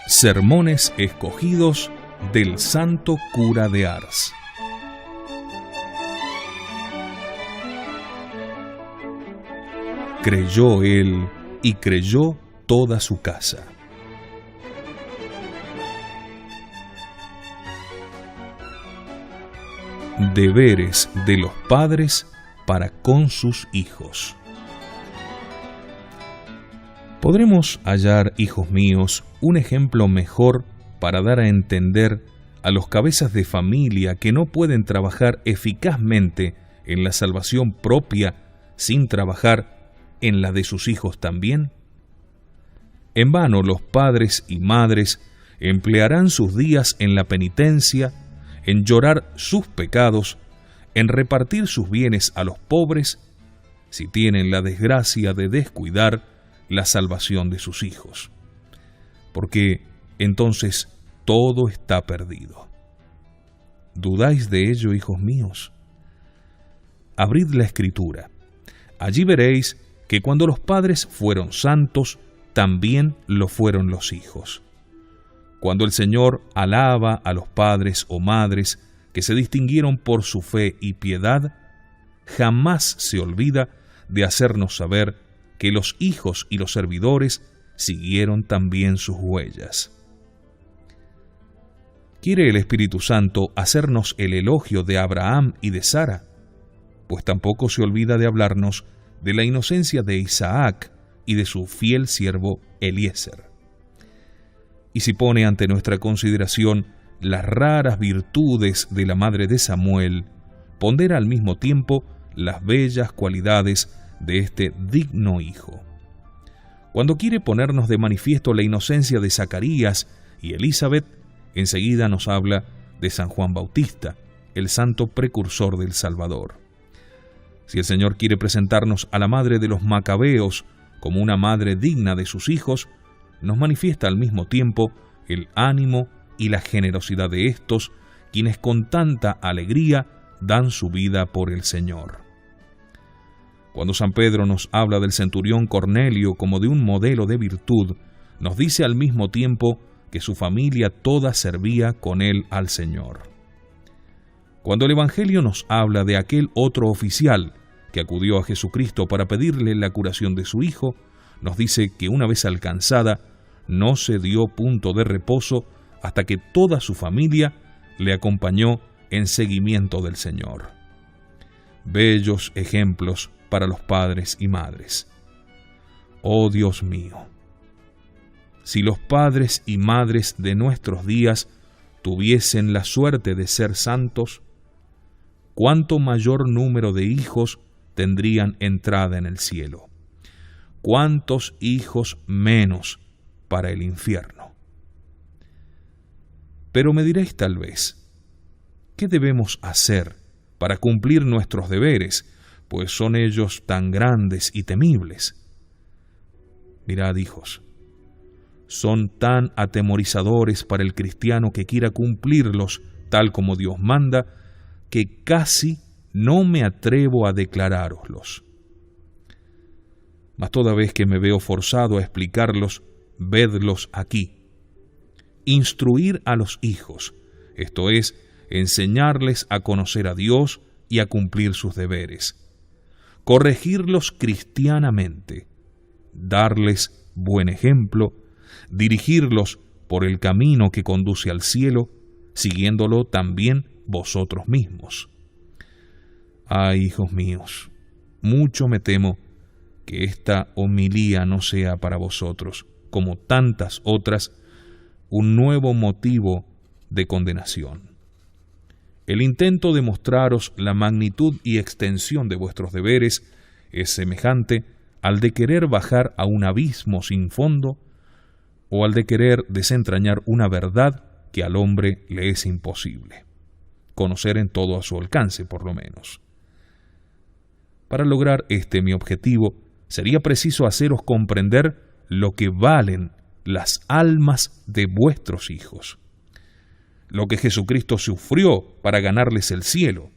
Sermones escogidos del Santo Cura de Ars. Creyó él y creyó toda su casa. Deberes de los padres para con sus hijos. ¿Podremos hallar, hijos míos, un ejemplo mejor para dar a entender a los cabezas de familia que no pueden trabajar eficazmente en la salvación propia sin trabajar en la de sus hijos también? En vano los padres y madres emplearán sus días en la penitencia, en llorar sus pecados, en repartir sus bienes a los pobres, si tienen la desgracia de descuidar la salvación de sus hijos, porque entonces todo está perdido. ¿Dudáis de ello, hijos míos? Abrid la Escritura. Allí veréis que cuando los padres fueron santos, también lo fueron los hijos. Cuando el Señor alaba a los padres o madres que se distinguieron por su fe y piedad, jamás se olvida de hacernos saber que los hijos y los servidores siguieron también sus huellas. ¿Quiere el Espíritu Santo hacernos el elogio de Abraham y de Sara? Pues tampoco se olvida de hablarnos de la inocencia de Isaac y de su fiel siervo Eliezer. Y si pone ante nuestra consideración las raras virtudes de la madre de Samuel, pondera al mismo tiempo las bellas cualidades de este digno hijo. Cuando quiere ponernos de manifiesto la inocencia de Zacarías y Elizabeth, enseguida nos habla de San Juan Bautista, el santo precursor del Salvador. Si el Señor quiere presentarnos a la madre de los Macabeos como una madre digna de sus hijos, nos manifiesta al mismo tiempo el ánimo y la generosidad de estos, quienes con tanta alegría dan su vida por el Señor. Cuando San Pedro nos habla del centurión Cornelio como de un modelo de virtud, nos dice al mismo tiempo que su familia toda servía con él al Señor. Cuando el Evangelio nos habla de aquel otro oficial que acudió a Jesucristo para pedirle la curación de su hijo, nos dice que una vez alcanzada, no se dio punto de reposo hasta que toda su familia le acompañó en seguimiento del Señor. Bellos ejemplos para los padres y madres. Oh Dios mío, si los padres y madres de nuestros días tuviesen la suerte de ser santos, cuánto mayor número de hijos tendrían entrada en el cielo. Cuántos hijos menos para el infierno. Pero me diréis tal vez, ¿qué debemos hacer para cumplir nuestros deberes, pues son ellos tan grandes y temibles? Mirad, hijos, son tan atemorizadores para el cristiano que quiera cumplirlos tal como Dios manda, que casi no me atrevo a declarároslos. Mas toda vez que me veo forzado a explicarlos, vedlos aquí. Instruir a los hijos, esto es, enseñarles a conocer a Dios y a cumplir sus deberes. Corregirlos cristianamente, darles buen ejemplo, dirigirlos por el camino que conduce al cielo, siguiéndolo también vosotros mismos. Ay, hijos míos, mucho me temo que esta homilía no sea para vosotros, como tantas otras, un nuevo motivo de condenación. El intento de mostraros la magnitud y extensión de vuestros deberes es semejante al de querer bajar a un abismo sin fondo o al de querer desentrañar una verdad que al hombre le es imposible conocer en todo a su alcance, por lo menos. Para lograr este mi objetivo, sería preciso haceros comprender lo que valen las almas de vuestros hijos, lo que Jesucristo sufrió para ganarles el cielo,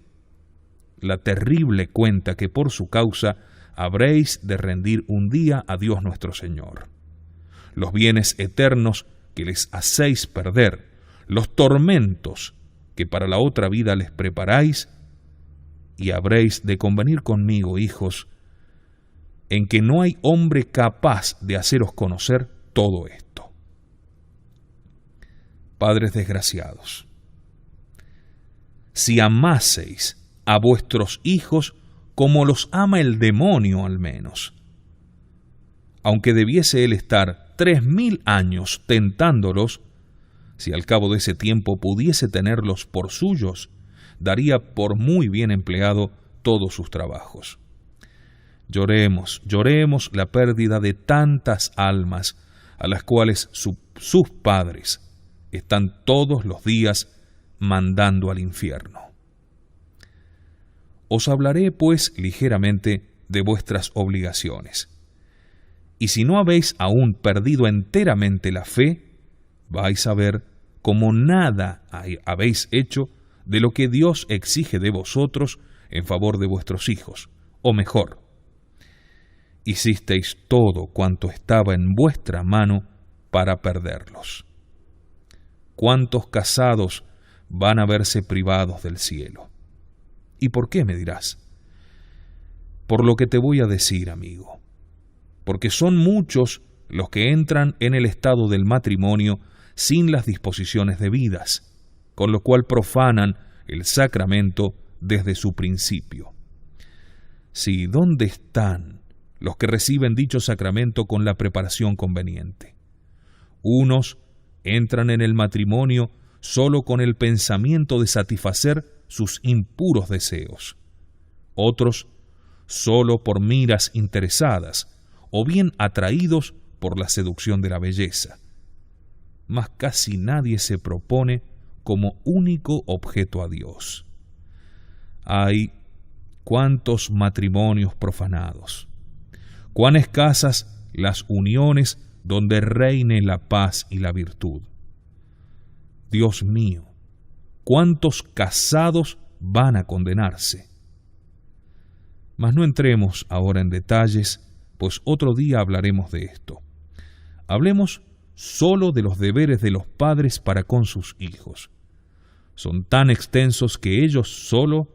la terrible cuenta que por su causa habréis de rendir un día a Dios nuestro Señor, los bienes eternos que les hacéis perder, los tormentos que para la otra vida les preparáis, y habréis de convenir conmigo, hijos, en que no hay hombre capaz de haceros conocer todo esto. Padres desgraciados, si amaseis a vuestros hijos como los ama el demonio al menos, aunque debiese él estar 3000 años tentándolos, si al cabo de ese tiempo pudiese tenerlos por suyos, daría por muy bien empleado todos sus trabajos. Lloremos la pérdida de tantas almas a las cuales sus padres están todos los días mandando al infierno. Os hablaré, pues, ligeramente de vuestras obligaciones. Y si no habéis aún perdido enteramente la fe, vais a ver cómo nada habéis hecho de lo que Dios exige de vosotros en favor de vuestros hijos, o mejor, hicisteis todo cuanto estaba en vuestra mano para perderlos. ¿Cuántos casados van a verse privados del cielo? ¿Y por qué, me dirás? Por lo que te voy a decir, amigo, porque son muchos los que entran en el estado del matrimonio sin las disposiciones debidas, con lo cual profanan el sacramento desde su principio. Sí, ¿dónde están los que reciben dicho sacramento con la preparación conveniente? Unos entran en el matrimonio solo con el pensamiento de satisfacer sus impuros deseos, otros solo por miras interesadas, o bien atraídos por la seducción de la belleza. Mas casi nadie se propone como único objeto a Dios. Ay, cuántos matrimonios profanados, cuán escasas las uniones donde reine la paz y la virtud. Dios mío, cuántos casados van a condenarse. Mas no entremos ahora en detalles, pues otro día hablaremos de esto. Hablemos solo de los deberes de los padres para con sus hijos. Son tan extensos que ellos solo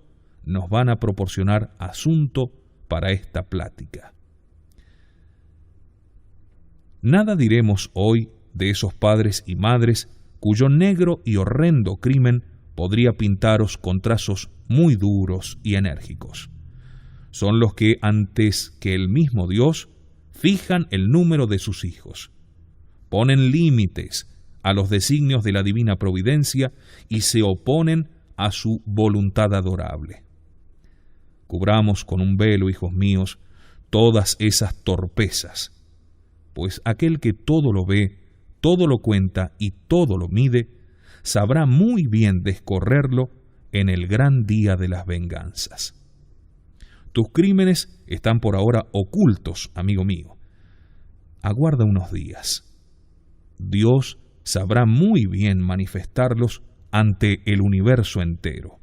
nos van a proporcionar asunto para esta plática. Nada diremos hoy de esos padres y madres cuyo negro y horrendo crimen podría pintaros con trazos muy duros y enérgicos. Son los que, antes que el mismo Dios, fijan el número de sus hijos, ponen límites a los designios de la divina providencia y se oponen a su voluntad adorable. Cubramos con un velo, hijos míos, todas esas torpezas, pues aquel que todo lo ve, todo lo cuenta y todo lo mide, sabrá muy bien descorrerlo en el gran día de las venganzas. Tus crímenes están por ahora ocultos, amigo mío. Aguarda unos días. Dios sabrá muy bien manifestarlos ante el universo entero.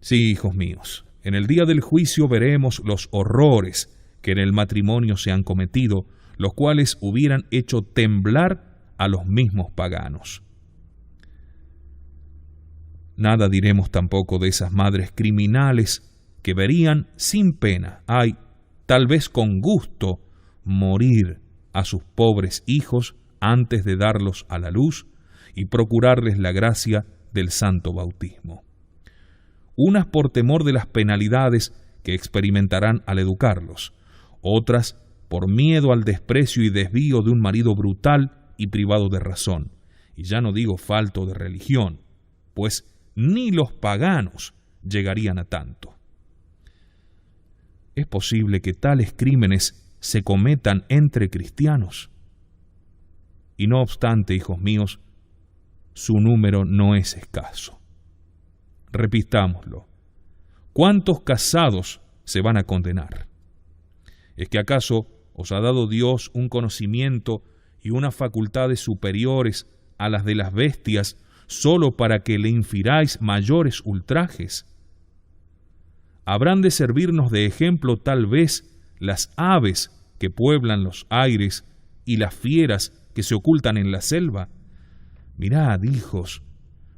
Sí, hijos míos, en el día del juicio veremos los horrores que en el matrimonio se han cometido, los cuales hubieran hecho temblar a los mismos paganos. Nada diremos tampoco de esas madres criminales que verían sin pena, tal vez con gusto, morir a sus pobres hijos antes de darlos a la luz y procurarles la gracia del santo bautismo. Unas por temor de las penalidades que experimentarán al educarlos, otras por miedo al desprecio y desvío de un marido brutal y privado de razón, y ya no digo falto de religión, pues ni los paganos llegarían a tanto. ¿Es posible que tales crímenes se cometan entre cristianos? Y no obstante, hijos míos, su número no es escaso. Repitámoslo. ¿Cuántos casados se van a condenar? ¿Es que acaso os ha dado Dios un conocimiento y unas facultades superiores a las de las bestias solo para que le infiráis mayores ultrajes? Habrán de servirnos de ejemplo tal vez las aves que pueblan los aires y las fieras que se ocultan en la selva? Mirad, hijos,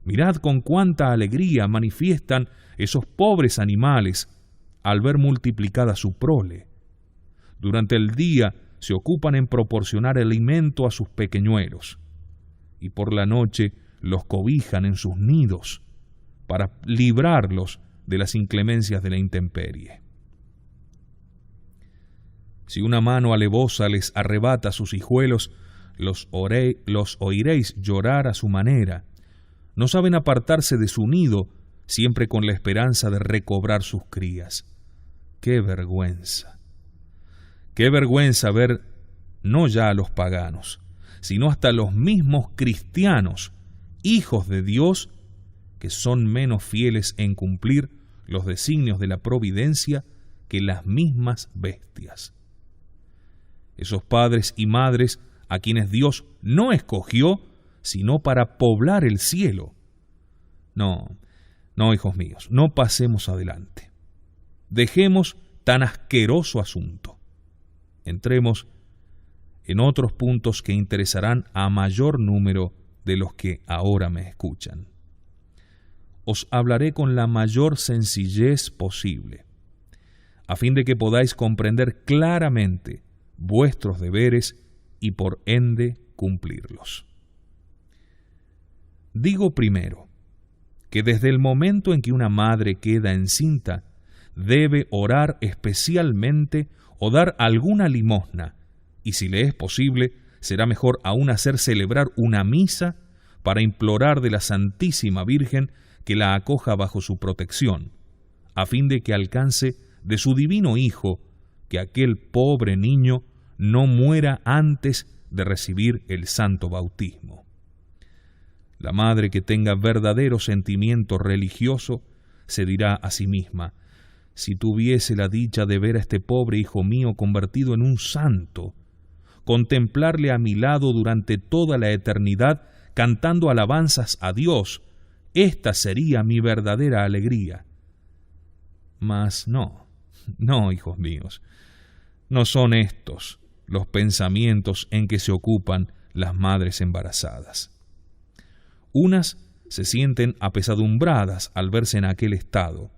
mirad con cuánta alegría manifiestan esos pobres animales al ver multiplicada su prole. Durante el día se ocupan en proporcionar alimento a sus pequeñuelos, y por la noche los cobijan en sus nidos para librarlos de las inclemencias de la intemperie. Si una mano alevosa les arrebata sus hijuelos, los oiréis llorar a su manera. No saben apartarse de su nido, siempre con la esperanza de recobrar sus crías. ¡Qué vergüenza! ¡Qué vergüenza ver no ya a los paganos, sino hasta los mismos cristianos, hijos de Dios, que son menos fieles en cumplir los designios de la providencia que las mismas bestias! Esos padres y madres a quienes Dios no escogió, sino para poblar el cielo. No, hijos míos, no pasemos adelante. Dejemos tan asqueroso asunto. Entremos en otros puntos que interesarán a mayor número de los que ahora me escuchan. Os hablaré con la mayor sencillez posible, a fin de que podáis comprender claramente vuestros deberes y por ende cumplirlos. Digo primero que desde el momento en que una madre queda encinta, debe orar especialmente o dar alguna limosna, y si le es posible, será mejor aún hacer celebrar una misa para implorar de la Santísima Virgen que la acoja bajo su protección, a fin de que alcance de su divino Hijo que aquel pobre niño no muera antes de recibir el santo bautismo. La madre que tenga verdadero sentimiento religioso se dirá a sí misma: si tuviese la dicha de ver a este pobre hijo mío convertido en un santo, contemplarle a mi lado durante toda la eternidad cantando alabanzas a Dios, esta sería mi verdadera alegría. Mas no, hijos míos, no son estos los pensamientos en que se ocupan las madres embarazadas. Unas se sienten apesadumbradas al verse en aquel estado,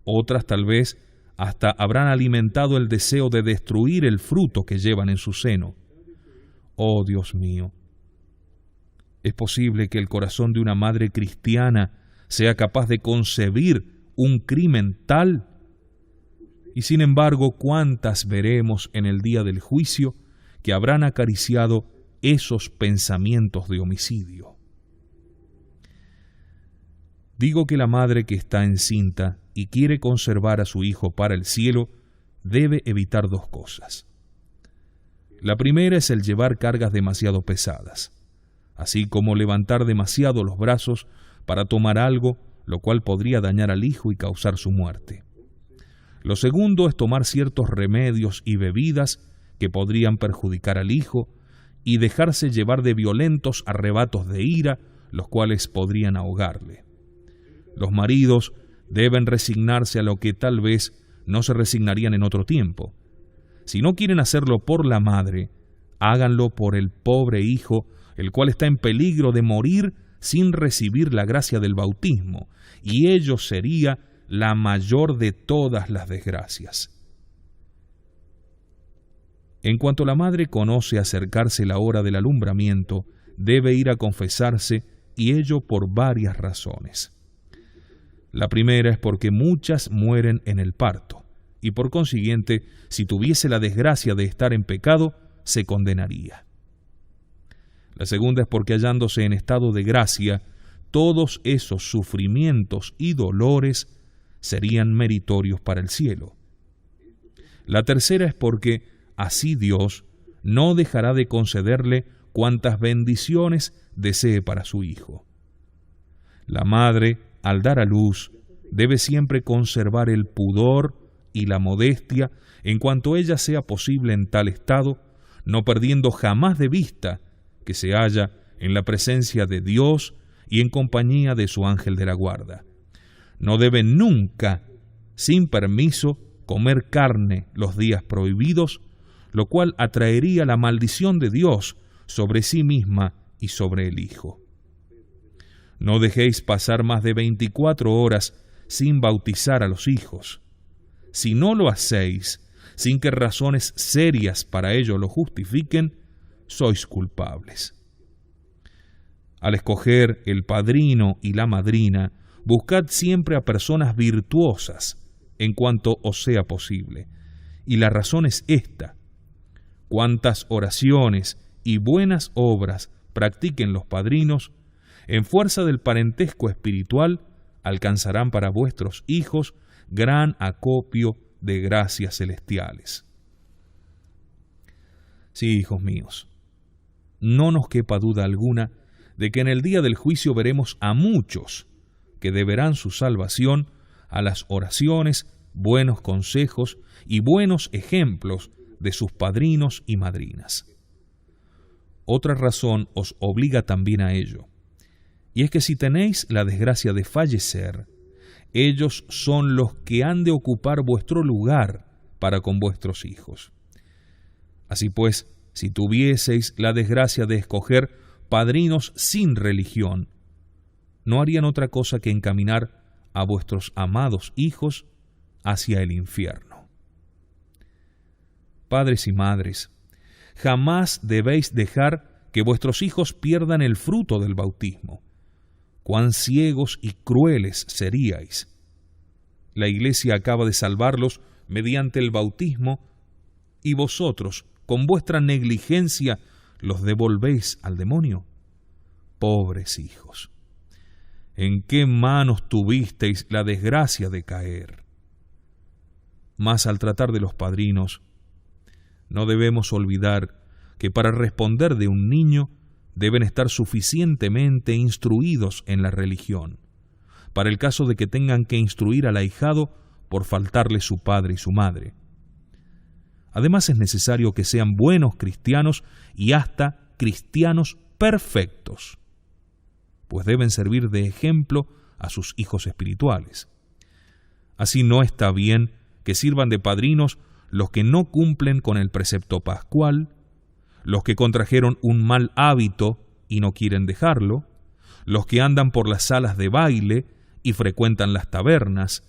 otras tal vez hasta habrán alimentado el deseo de destruir el fruto que llevan en su seno. Oh Dios mío, ¿es posible que el corazón de una madre cristiana sea capaz de concebir un crimen tal? Y sin embargo, ¿cuántas veremos en el día del juicio que habrán acariciado esos pensamientos de homicidio? Digo que la madre que está encinta y quiere conservar a su hijo para el cielo debe evitar dos cosas. La primera es el llevar cargas demasiado pesadas, así como levantar demasiado los brazos para tomar algo, lo cual podría dañar al hijo y causar su muerte. Lo segundo es tomar ciertos remedios y bebidas que podrían perjudicar al hijo y dejarse llevar de violentos arrebatos de ira, los cuales podrían ahogarle. Los maridos deben resignarse a lo que tal vez no se resignarían en otro tiempo. Si no quieren hacerlo por la madre, háganlo por el pobre hijo, el cual está en peligro de morir sin recibir la gracia del bautismo, y ello sería la mayor de todas las desgracias. En cuanto la madre conoce acercarse la hora del alumbramiento, debe ir a confesarse, y ello por varias razones. La primera es porque muchas mueren en el parto, y por consiguiente, si tuviese la desgracia de estar en pecado, se condenaría. La segunda es porque hallándose en estado de gracia, todos esos sufrimientos y dolores serían meritorios para el cielo. La tercera es porque así Dios no dejará de concederle cuantas bendiciones desee para su hijo. La madre, al dar a luz, debe siempre conservar el pudor y la modestia en cuanto ella sea posible en tal estado, no perdiendo jamás de vista que se halla en la presencia de Dios y en compañía de su ángel de la guarda. No debe nunca, sin permiso, comer carne los días prohibidos, lo cual atraería la maldición de Dios sobre sí misma y sobre el Hijo. No dejéis pasar más de 24 horas sin bautizar a los hijos. Si no lo hacéis, sin que razones serias para ello lo justifiquen, sois culpables. Al escoger el padrino y la madrina, buscad siempre a personas virtuosas en cuanto os sea posible. Y la razón es esta: cuantas oraciones y buenas obras practiquen los padrinos, en fuerza del parentesco espiritual, alcanzarán para vuestros hijos gran acopio de gracias celestiales. Sí, hijos míos, no nos quepa duda alguna de que en el día del juicio veremos a muchos que deberán su salvación a las oraciones, buenos consejos y buenos ejemplos de sus padrinos y madrinas. Otra razón os obliga también a ello, y es que si tenéis la desgracia de fallecer, ellos son los que han de ocupar vuestro lugar para con vuestros hijos. Así pues, si tuvieseis la desgracia de escoger padrinos sin religión, no harían otra cosa que encaminar a vuestros amados hijos hacia el infierno. Padres y madres, jamás debéis dejar que vuestros hijos pierdan el fruto del bautismo. Cuán ciegos y crueles seríais. La Iglesia acaba de salvarlos mediante el bautismo, y vosotros, con vuestra negligencia, los devolvéis al demonio. Pobres hijos, ¿en qué manos tuvisteis la desgracia de caer? Mas al tratar de los padrinos, no debemos olvidar que para responder de un niño deben estar suficientemente instruidos en la religión, para el caso de que tengan que instruir al ahijado por faltarle su padre y su madre. Además es necesario que sean buenos cristianos y hasta cristianos perfectos, pues deben servir de ejemplo a sus hijos espirituales. Así no está bien que sirvan de padrinos los que no cumplen con el precepto pascual, los que contrajeron un mal hábito y no quieren dejarlo, los que andan por las salas de baile y frecuentan las tabernas,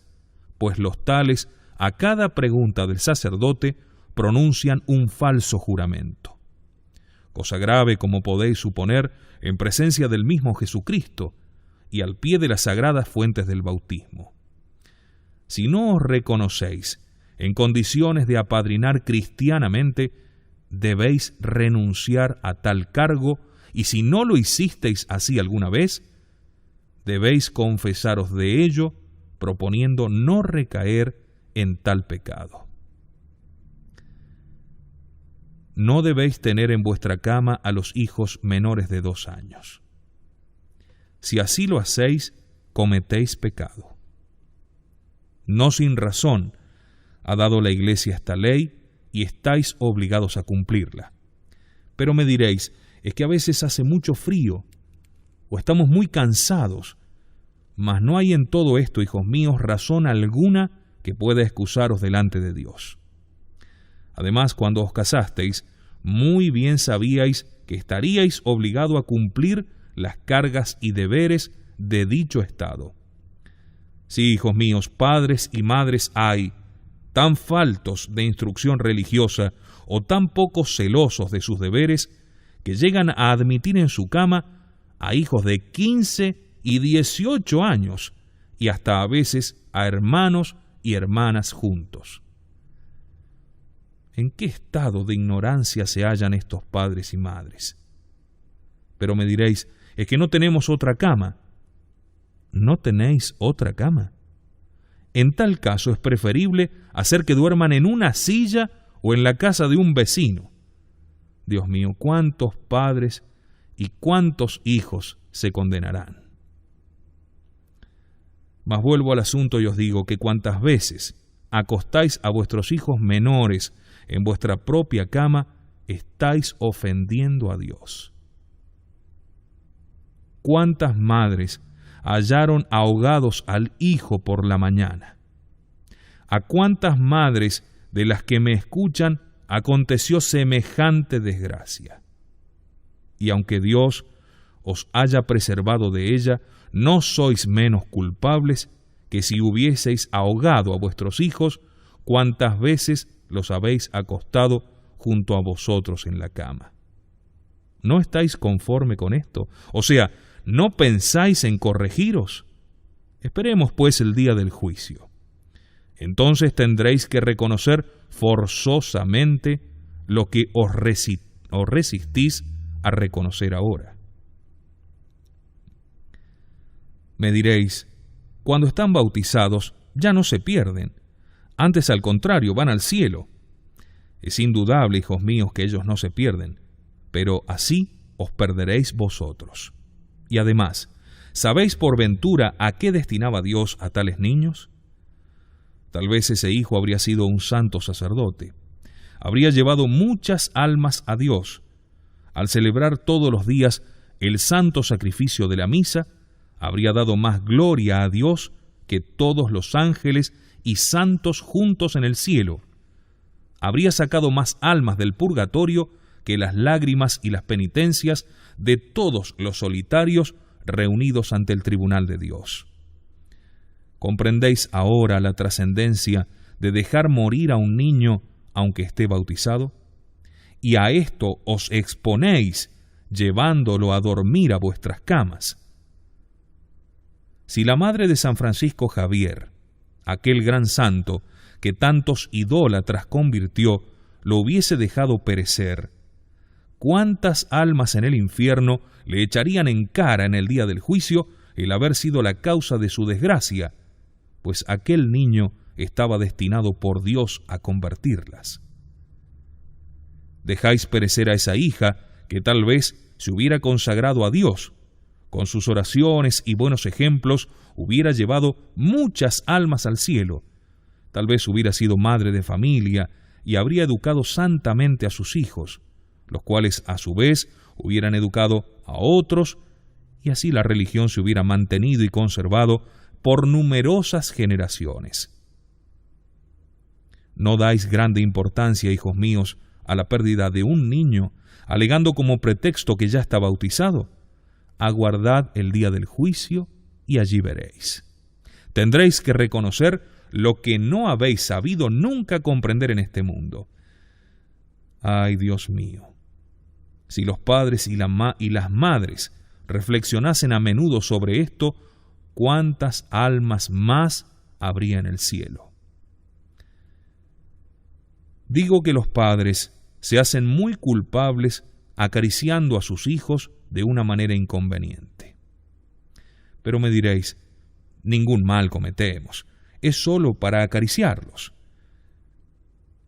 pues los tales, a cada pregunta del sacerdote, pronuncian un falso juramento. Cosa grave, como podéis suponer, en presencia del mismo Jesucristo y al pie de las sagradas fuentes del bautismo. Si no os reconocéis en condiciones de apadrinar cristianamente, debéis renunciar a tal cargo, y si no lo hicisteis así alguna vez, debéis confesaros de ello, proponiendo no recaer en tal pecado. No debéis tener en vuestra cama a los hijos menores de 2 años. Si así lo hacéis, cometéis pecado. No sin razón ha dado la Iglesia esta ley y estáis obligados a cumplirla. Pero me diréis, es que a veces hace mucho frío o estamos muy cansados, mas no hay en todo esto, hijos míos, razón alguna que pueda excusaros delante de Dios. Además, cuando os casasteis, muy bien sabíais que estaríais obligados a cumplir las cargas y deberes de dicho estado. Sí, hijos míos, padres y madres hay, tan faltos de instrucción religiosa o tan poco celosos de sus deberes, que llegan a admitir en su cama a hijos de 15 y 18 años, y hasta a veces a hermanos y hermanas juntos. ¿En qué estado de ignorancia se hallan estos padres y madres? Pero me diréis, es que no tenemos otra cama. ¿No tenéis otra cama? En tal caso es preferible hacer que duerman en una silla o en la casa de un vecino. Dios mío, cuántos padres y cuántos hijos se condenarán. Mas vuelvo al asunto y os digo que cuantas veces acostáis a vuestros hijos menores en vuestra propia cama, estáis ofendiendo a Dios. ¿Cuántas madres hallaron ahogados al hijo por la mañana? ¿A cuántas madres de las que me escuchan aconteció semejante desgracia. Y aunque Dios os haya preservado de ella, no sois menos culpables que si hubieseis ahogado a vuestros hijos, cuantas veces los habéis acostado junto a vosotros en la cama. ¿No estáis conforme con esto? O sea, ¿no pensáis en corregiros? Esperemos pues el día del juicio. Entonces tendréis que reconocer forzosamente lo que os resistís a reconocer ahora. Me diréis, cuando están bautizados ya no se pierden, antes al contrario van al cielo. Es indudable, hijos míos, que ellos no se pierden, pero así os perderéis vosotros. Y además, ¿sabéis por ventura a qué destinaba Dios a tales niños? Tal vez ese hijo habría sido un santo sacerdote. Habría llevado muchas almas a Dios. Al celebrar todos los días el santo sacrificio de la misa, habría dado más gloria a Dios que todos los ángeles y santos juntos en el cielo. Habría sacado más almas del purgatorio que las lágrimas y las penitencias de todos los solitarios reunidos ante el tribunal de Dios. ¿Comprendéis ahora la trascendencia de dejar morir a un niño aunque esté bautizado? Y a esto os exponéis llevándolo a dormir a vuestras camas. Si la madre de San Francisco Javier, aquel gran santo que tantos idólatras convirtió, lo hubiese dejado perecer, ¿cuántas almas en el infierno le echarían en cara en el día del juicio el haber sido la causa de su desgracia? Pues aquel niño estaba destinado por Dios a convertirlas. Dejáis perecer a esa hija que tal vez se hubiera consagrado a Dios. Con sus oraciones y buenos ejemplos hubiera llevado muchas almas al cielo. Tal vez hubiera sido madre de familia y habría educado santamente a sus hijos, los cuales a su vez hubieran educado a otros, y así la religión se hubiera mantenido y conservado por numerosas generaciones. No dais grande importancia, hijos míos, a la pérdida de un niño, alegando como pretexto que ya está bautizado. Aguardad el día del juicio y allí veréis. Tendréis que reconocer lo que no habéis sabido nunca comprender en este mundo. Ay, Dios mío, si los padres y las madres reflexionasen a menudo sobre esto, ¿cuántas almas más habría en el cielo? Digo que los padres se hacen muy culpables acariciando a sus hijos de una manera inconveniente. Pero me diréis, ningún mal cometemos, es solo para acariciarlos.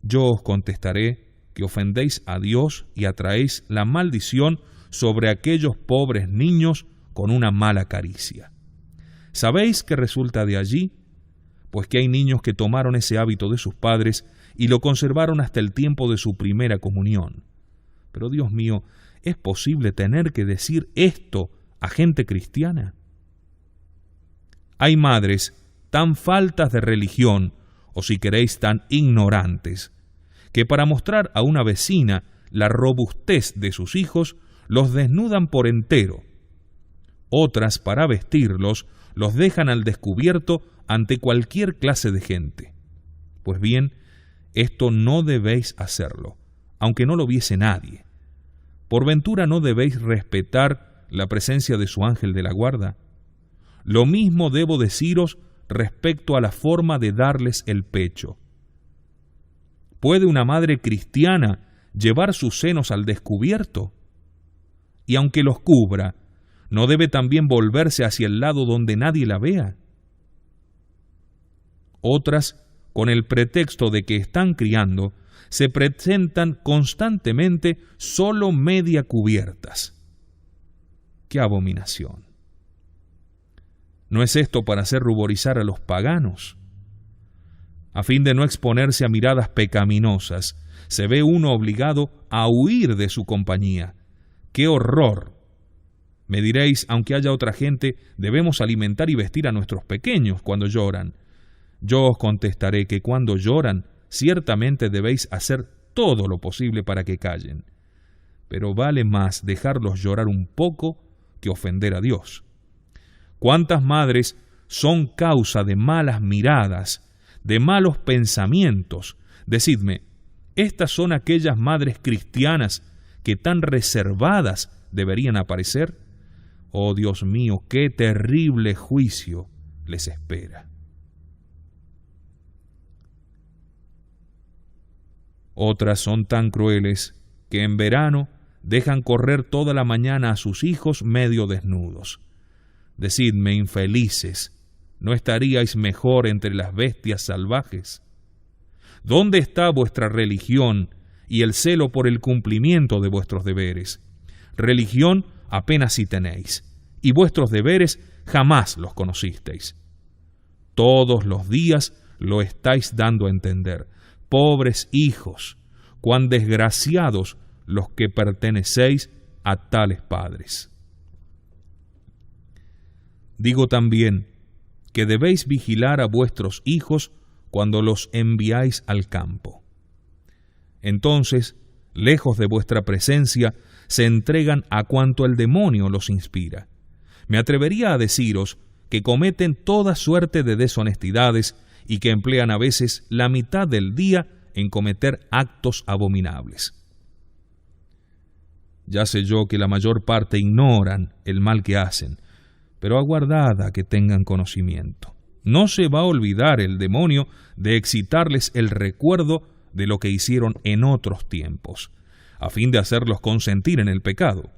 Yo os contestaré que ofendéis a Dios y atraéis la maldición sobre aquellos pobres niños con una mala caricia. ¿Sabéis qué resulta de allí? Pues que hay niños que tomaron ese hábito de sus padres y lo conservaron hasta el tiempo de su primera comunión. Pero Dios mío, ¿es posible tener que decir esto a gente cristiana? Hay madres tan faltas de religión, o si queréis tan ignorantes, que para mostrar a una vecina la robustez de sus hijos, los desnudan por entero. Otras, para vestirlos, los dejan al descubierto ante cualquier clase de gente. Pues bien, esto no debéis hacerlo, aunque no lo viese nadie. ¿Por ventura no debéis respetar la presencia de su ángel de la guarda? Lo mismo debo deciros respecto a la forma de darles el pecho. ¿Puede una madre cristiana llevar sus senos al descubierto? Y aunque los cubra, ¿no debe también volverse hacia el lado donde nadie la vea? Otras, con el pretexto de que están criando, se presentan constantemente solo media cubiertas. ¡Qué abominación! ¿No es esto para hacer ruborizar a los paganos? A fin de no exponerse a miradas pecaminosas, se ve uno obligado a huir de su compañía. ¡Qué horror! Me diréis, aunque haya otra gente, debemos alimentar y vestir a nuestros pequeños cuando lloran. Yo os contestaré que cuando lloran, ciertamente debéis hacer todo lo posible para que callen, pero vale más dejarlos llorar un poco que ofender a Dios. ¿Cuántas madres son causa de malas miradas, de malos pensamientos? Decidme, ¿estas son aquellas madres cristianas que tan reservadas deberían aparecer? Oh Dios mío, qué terrible juicio les espera. Otras son tan crueles que en verano dejan correr toda la mañana a sus hijos medio desnudos. Decidme, infelices, ¿no estaríais mejor entre las bestias salvajes? ¿Dónde está vuestra religión y el celo por el cumplimiento de vuestros deberes? Religión apenas si tenéis, y vuestros deberes jamás los conocisteis. Todos los días lo estáis dando a entender. Pobres hijos, cuán desgraciados los que pertenecéis a tales padres. Digo también que debéis vigilar a vuestros hijos cuando los enviáis al campo. Entonces, lejos de vuestra presencia, se entregan a cuanto el demonio los inspira. Me atrevería a deciros que cometen toda suerte de deshonestidades y que emplean a veces la mitad del día en cometer actos abominables. Ya sé yo que la mayor parte ignoran el mal que hacen, pero aguardad a que tengan conocimiento. No se va a olvidar el demonio de excitarles el recuerdo de lo que hicieron en otros tiempos, a fin de hacerlos consentir en el pecado.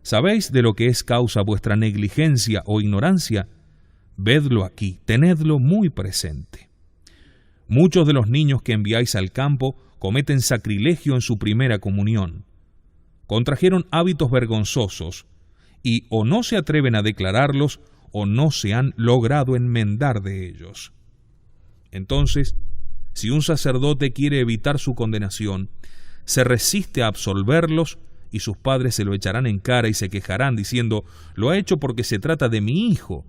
¿Sabéis de lo que es causa vuestra negligencia o ignorancia? Vedlo aquí, tenedlo muy presente. Muchos de los niños que enviáis al campo cometen sacrilegio en su primera comunión. Contrajeron hábitos vergonzosos y o no se atreven a declararlos o no se han logrado enmendar de ellos. Entonces, si un sacerdote quiere evitar su condenación, se resiste a absolverlos y sus padres se lo echarán en cara y se quejarán diciendo: «Lo ha hecho porque se trata de mi hijo».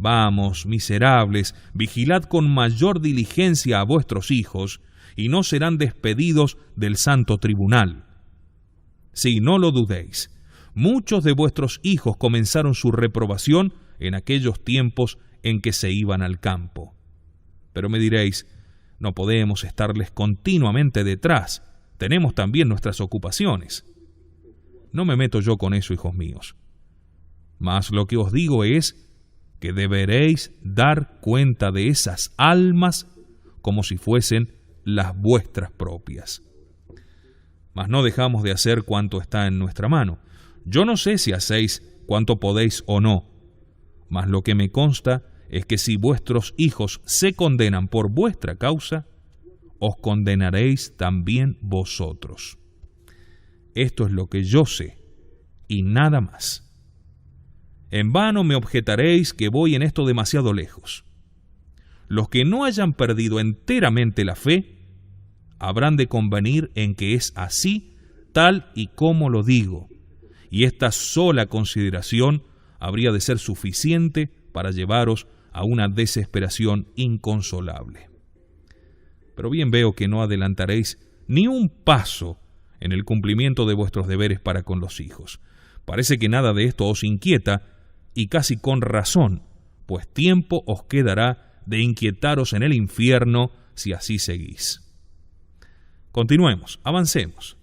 Vamos, miserables, vigilad con mayor diligencia a vuestros hijos, y no serán despedidos del santo tribunal. Sí, no lo dudéis, muchos de vuestros hijos comenzaron su reprobación en aquellos tiempos en que se iban al campo. Pero me diréis: no podemos estarles continuamente detrás, tenemos también nuestras ocupaciones. No me meto yo con eso, hijos míos. Mas lo que os digo es que deberéis dar cuenta de esas almas como si fuesen las vuestras propias. Mas no dejamos de hacer cuanto está en nuestra mano. Yo no sé si hacéis cuanto podéis o no, mas lo que me consta es que si vuestros hijos se condenan por vuestra causa, os condenaréis también vosotros. Esto es lo que yo sé, y nada más. En vano me objetaréis que voy en esto demasiado lejos. Los que no hayan perdido enteramente la fe, habrán de convenir en que es así, tal y como lo digo, y esta sola consideración habría de ser suficiente para llevaros a una desesperación inconsolable. Pero bien veo que no adelantaréis ni un paso en el cumplimiento de vuestros deberes para con los hijos. Parece que nada de esto os inquieta, y casi con razón, pues tiempo os quedará de inquietaros en el infierno si así seguís. Continuemos, avancemos.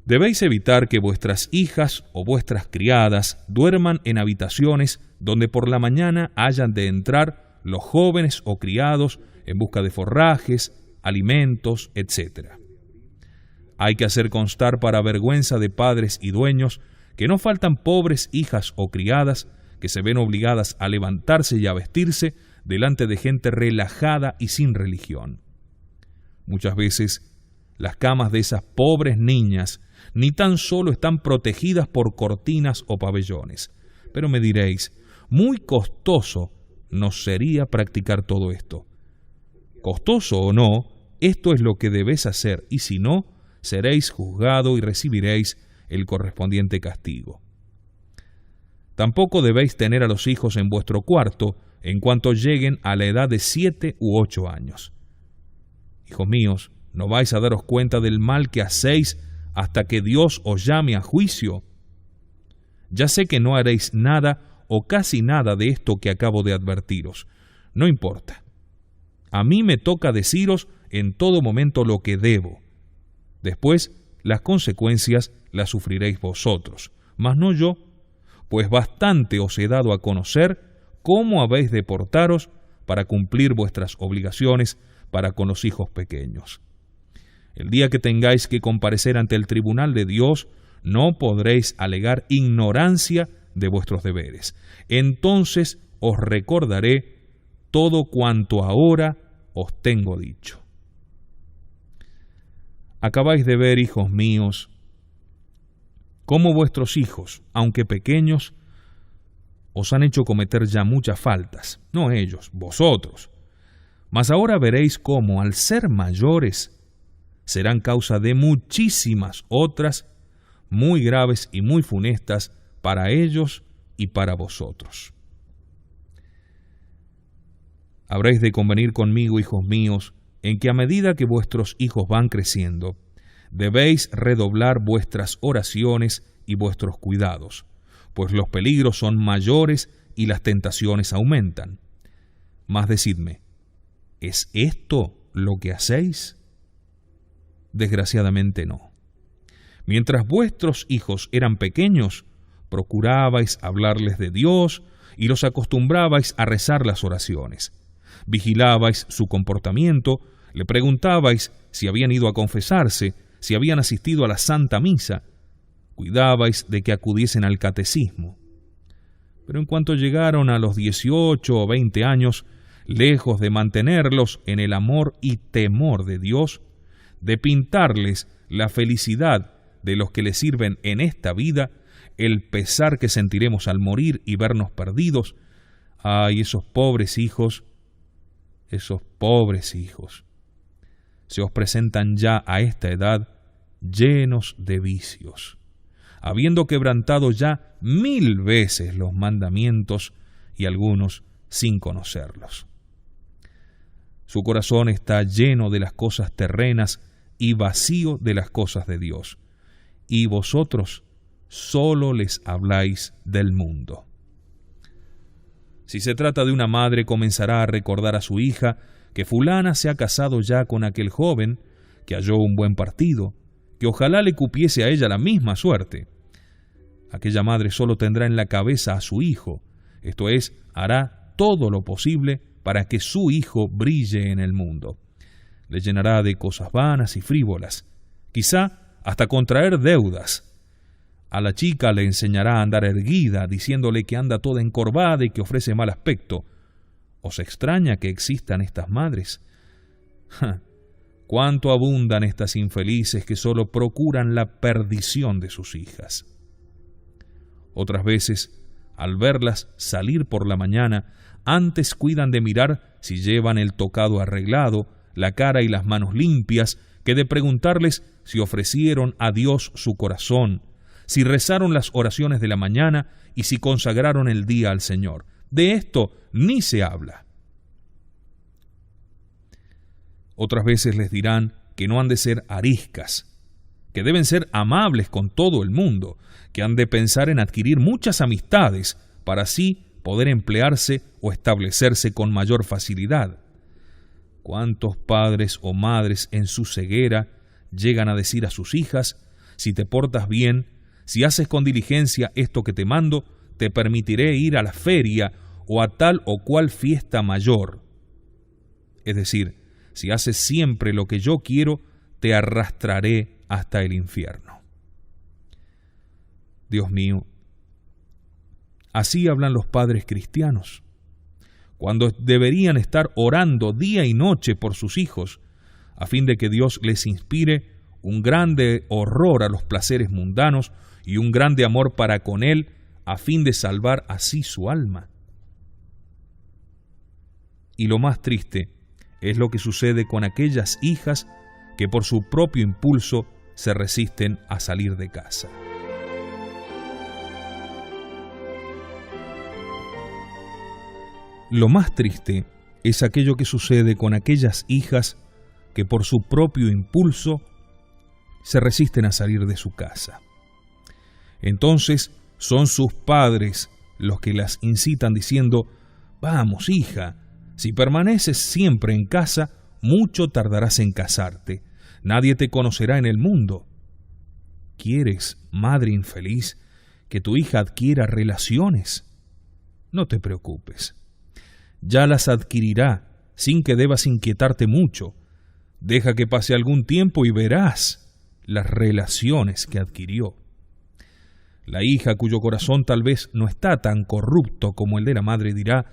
Debéis evitar que vuestras hijas o vuestras criadas duerman en habitaciones donde por la mañana hayan de entrar los jóvenes o criados en busca de forrajes, alimentos, etc. Hay que hacer constar para vergüenza de padres y dueños que no faltan pobres hijas o criadas que se ven obligadas a levantarse y a vestirse delante de gente relajada y sin religión. Muchas veces las camas de esas pobres niñas ni tan solo están protegidas por cortinas o pabellones. Pero me diréis, muy costoso nos sería practicar todo esto. Costoso o no, esto es lo que debéis hacer, y si no, seréis juzgado y recibiréis el correspondiente castigo. Tampoco debéis tener a los hijos en vuestro cuarto en cuanto lleguen a la edad de 7 u 8 años. Hijos míos, ¿no vais a daros cuenta del mal que hacéis hasta que Dios os llame a juicio? Ya sé que no haréis nada o casi nada de esto que acabo de advertiros. No importa. A mí me toca deciros en todo momento lo que debo. Después, las consecuencias las sufriréis vosotros, mas no yo, pues bastante os he dado a conocer cómo habéis de portaros para cumplir vuestras obligaciones para con los hijos pequeños. El día que tengáis que comparecer ante el tribunal de Dios, no podréis alegar ignorancia de vuestros deberes. Entonces os recordaré todo cuanto ahora os tengo dicho. Acabáis de ver, hijos míos, cómo vuestros hijos, aunque pequeños, os han hecho cometer ya muchas faltas, no ellos, vosotros. Mas ahora veréis cómo, al ser mayores, serán causa de muchísimas otras, muy graves y muy funestas para ellos y para vosotros. Habréis de convenir conmigo, hijos míos, en que a medida que vuestros hijos van creciendo, debéis redoblar vuestras oraciones y vuestros cuidados, pues los peligros son mayores y las tentaciones aumentan. Mas decidme, ¿es esto lo que hacéis? Desgraciadamente no. Mientras vuestros hijos eran pequeños, procurabais hablarles de Dios y los acostumbrabais a rezar las oraciones. Vigilabais su comportamiento, le preguntabais si habían ido a confesarse, si habían asistido a la Santa Misa, cuidabais de que acudiesen al catecismo. Pero en cuanto llegaron a los 18 o 20 años, lejos de mantenerlos en el amor y temor de Dios, de pintarles la felicidad de los que les sirven en esta vida, el pesar que sentiremos al morir y vernos perdidos, ¡ay, esos pobres hijos! Se os presentan ya a esta edad llenos de vicios, habiendo quebrantado ya 1000 veces los mandamientos y algunos sin conocerlos. Su corazón está lleno de las cosas terrenas y vacío de las cosas de Dios, y vosotros solo les habláis del mundo. Si se trata de una madre, comenzará a recordar a su hija que fulana se ha casado ya con aquel joven, que halló un buen partido, que ojalá le cupiese a ella la misma suerte. Aquella madre solo tendrá en la cabeza a su hijo, esto es, hará todo lo posible para que su hijo brille en el mundo. Le llenará de cosas vanas y frívolas, quizá hasta contraer deudas. A la chica le enseñará a andar erguida, diciéndole que anda toda encorvada y que ofrece mal aspecto. ¿Os extraña que existan estas madres? ¡Cuánto abundan estas infelices que solo procuran la perdición de sus hijas! Otras veces, al verlas salir por la mañana, antes cuidan de mirar si llevan el tocado arreglado, la cara y las manos limpias, que de preguntarles si ofrecieron a Dios su corazón, si rezaron las oraciones de la mañana y si consagraron el día al Señor. De esto ni se habla. Otras veces les dirán que no han de ser ariscas, que deben ser amables con todo el mundo, que han de pensar en adquirir muchas amistades para así poder emplearse o establecerse con mayor facilidad. ¿Cuántos padres o madres en su ceguera llegan a decir a sus hijas: si te portas bien, si haces con diligencia esto que te mando, te permitiré ir a la feria o a tal o cual fiesta mayor? Es decir, si haces siempre lo que yo quiero, te arrastraré hasta el infierno. Dios mío, así hablan los padres cristianos, cuando deberían estar orando día y noche por sus hijos, a fin de que Dios les inspire un grande horror a los placeres mundanos y un grande amor para con Él, a fin de salvar así su alma. Y lo más triste es lo que sucede con aquellas hijas que por su propio impulso se resisten a salir de casa. Lo más triste es aquello que sucede con aquellas hijas que por su propio impulso se resisten a salir de su casa. Entonces son sus padres los que las incitan diciendo: «Vamos, hija, si permaneces siempre en casa, mucho tardarás en casarte. Nadie te conocerá en el mundo». ¿Quieres, madre infeliz, que tu hija adquiera relaciones? No te preocupes. Ya las adquirirá sin que debas inquietarte mucho. Deja que pase algún tiempo y verás las relaciones que adquirió. La hija cuyo corazón tal vez no está tan corrupto como el de la madre dirá: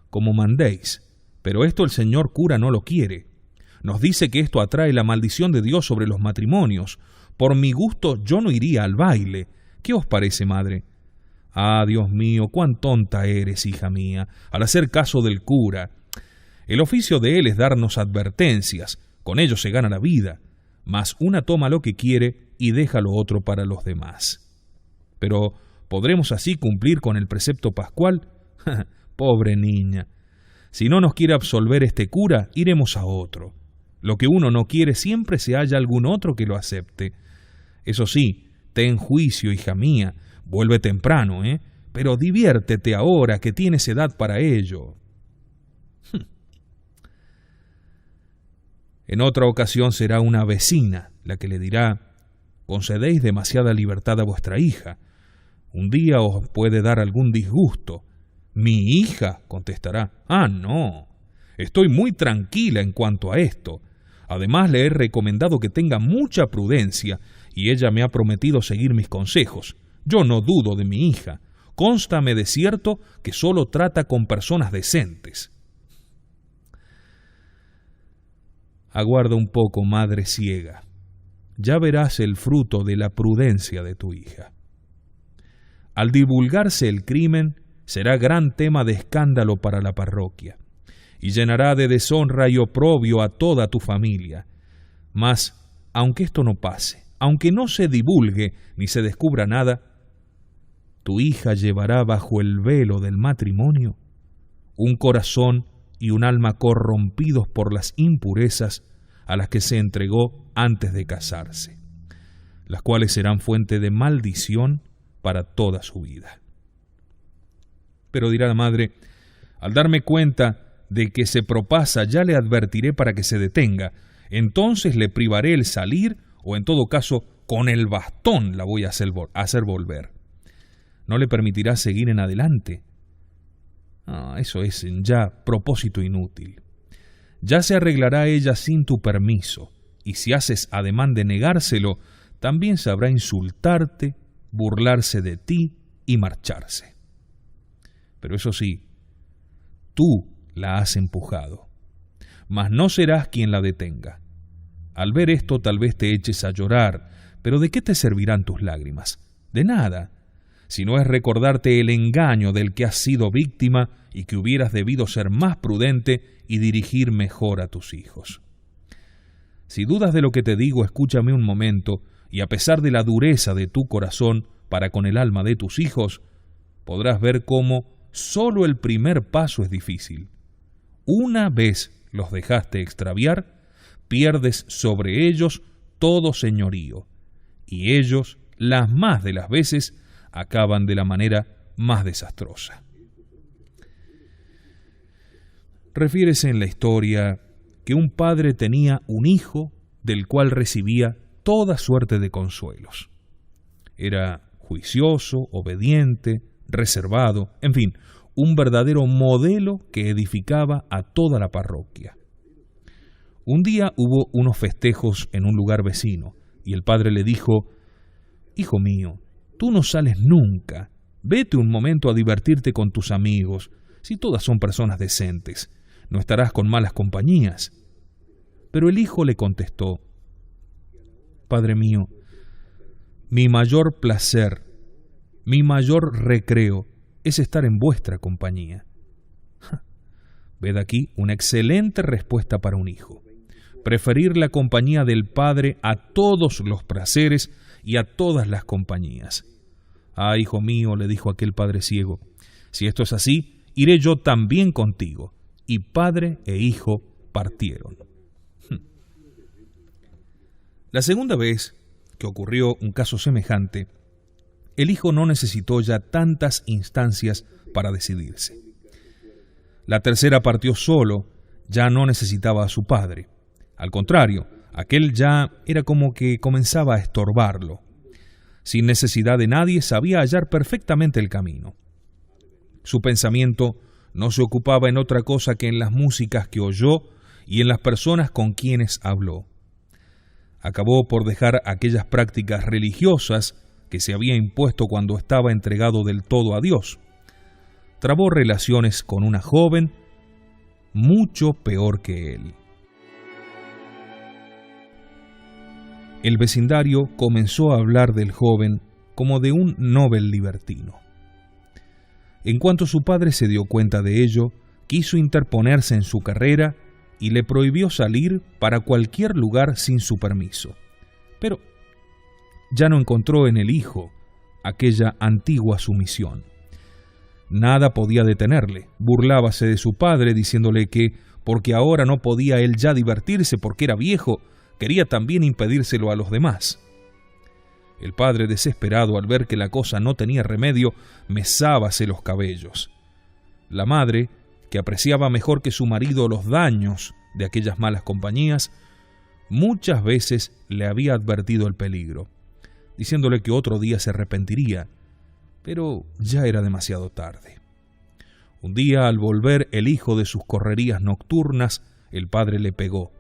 «Como mandéis», pero esto el señor cura no lo quiere. Nos dice que esto atrae la maldición de Dios sobre los matrimonios. Por mi gusto yo no iría al baile. ¿Qué os parece, madre? Ah, Dios mío, cuán tonta eres, hija mía, al hacer caso del cura. El oficio de él es darnos advertencias, con ello se gana la vida, mas una toma lo que quiere y deja lo otro para los demás. Pero, ¿podremos así cumplir con el precepto pascual? Pobre niña. Si no nos quiere absolver este cura, iremos a otro. Lo que uno no quiere siempre se halla algún otro que lo acepte. Eso sí, ten juicio, hija mía, vuelve temprano, pero diviértete ahora que tienes edad para ello. En otra ocasión será una vecina la que le dirá: «Concedéis demasiada libertad a vuestra hija. Un día os puede dar algún disgusto». «¿Mi hija?», contestará. «Ah, no. Estoy muy tranquila en cuanto a esto. Además le he recomendado que tenga mucha prudencia y ella me ha prometido seguir mis consejos. Yo no dudo de mi hija. Cónstame de cierto que solo trata con personas decentes». Aguarda un poco, madre ciega. Ya verás el fruto de la prudencia de tu hija. Al divulgarse el crimen, será gran tema de escándalo para la parroquia, y llenará de deshonra y oprobio a toda tu familia. Mas, aunque esto no pase, aunque no se divulgue ni se descubra nada, tu hija llevará bajo el velo del matrimonio un corazón y un alma corrompidos por las impurezas a las que se entregó antes de casarse, las cuales serán fuente de maldición para toda su vida. Pero dirá la madre: «Al darme cuenta de que se propasa, ya le advertiré para que se detenga. Entonces le privaré el salir, o en todo caso, con el bastón la voy a hacer volver. No le permitirá seguir en adelante». Eso es ya propósito inútil. Ya se arreglará ella sin tu permiso, y si haces ademán de negárselo, también sabrá insultarte, burlarse de ti y marcharse. Pero eso sí, tú la has empujado, mas no serás quien la detenga. Al ver esto tal vez te eches a llorar, pero ¿de qué te servirán tus lágrimas? De nada, si no es recordarte el engaño del que has sido víctima y que hubieras debido ser más prudente y dirigir mejor a tus hijos. Si dudas de lo que te digo, escúchame un momento, y a pesar de la dureza de tu corazón para con el alma de tus hijos, podrás ver cómo solo el primer paso es difícil. Una vez los dejaste extraviar, pierdes sobre ellos todo señorío, y ellos, las más de las veces, acaban de la manera más desastrosa. Refiérese en la historia que un padre tenía un hijo del cual recibía toda suerte de consuelos. Era juicioso, obediente, reservado, en fin, un verdadero modelo que edificaba a toda la parroquia. Un día hubo unos festejos en un lugar vecino, y el padre le dijo: «Hijo mío, tú no sales nunca. Vete un momento a divertirte con tus amigos, si todas son personas decentes. No estarás con malas compañías». Pero el hijo le contestó: «Padre mío, mi mayor placer, mi mayor recreo es estar en vuestra compañía». Ved aquí una excelente respuesta para un hijo. Preferir la compañía del padre a todos los placeres y a todas las compañías. «Ah, hijo mío», le dijo aquel padre ciego, «si esto es así, iré yo también contigo». Y padre e hijo partieron. La segunda vez que ocurrió un caso semejante, el hijo no necesitó ya tantas instancias para decidirse. La tercera partió solo, ya no necesitaba a su padre. Al contrario, aquel ya era como que comenzaba a estorbarlo. Sin necesidad de nadie, sabía hallar perfectamente el camino. Su pensamiento no se ocupaba en otra cosa que en las músicas que oyó y en las personas con quienes habló. Acabó por dejar aquellas prácticas religiosas que se había impuesto cuando estaba entregado del todo a Dios. Trabó relaciones con una joven mucho peor que él. El vecindario comenzó a hablar del joven como de un novel libertino. En cuanto su padre se dio cuenta de ello, quiso interponerse en su carrera y le prohibió salir para cualquier lugar sin su permiso. Pero ya no encontró en el hijo aquella antigua sumisión. Nada podía detenerle. Burlábase de su padre diciéndole que, porque ahora no podía él ya divertirse porque era viejo, quería también impedírselo a los demás. El padre, desesperado al ver que la cosa no tenía remedio, mesábase los cabellos. La madre, que apreciaba mejor que su marido los daños de aquellas malas compañías, muchas veces le había advertido el peligro, diciéndole que otro día se arrepentiría, pero ya era demasiado tarde. Un día, al volver el hijo de sus correrías nocturnas, el padre le pegó.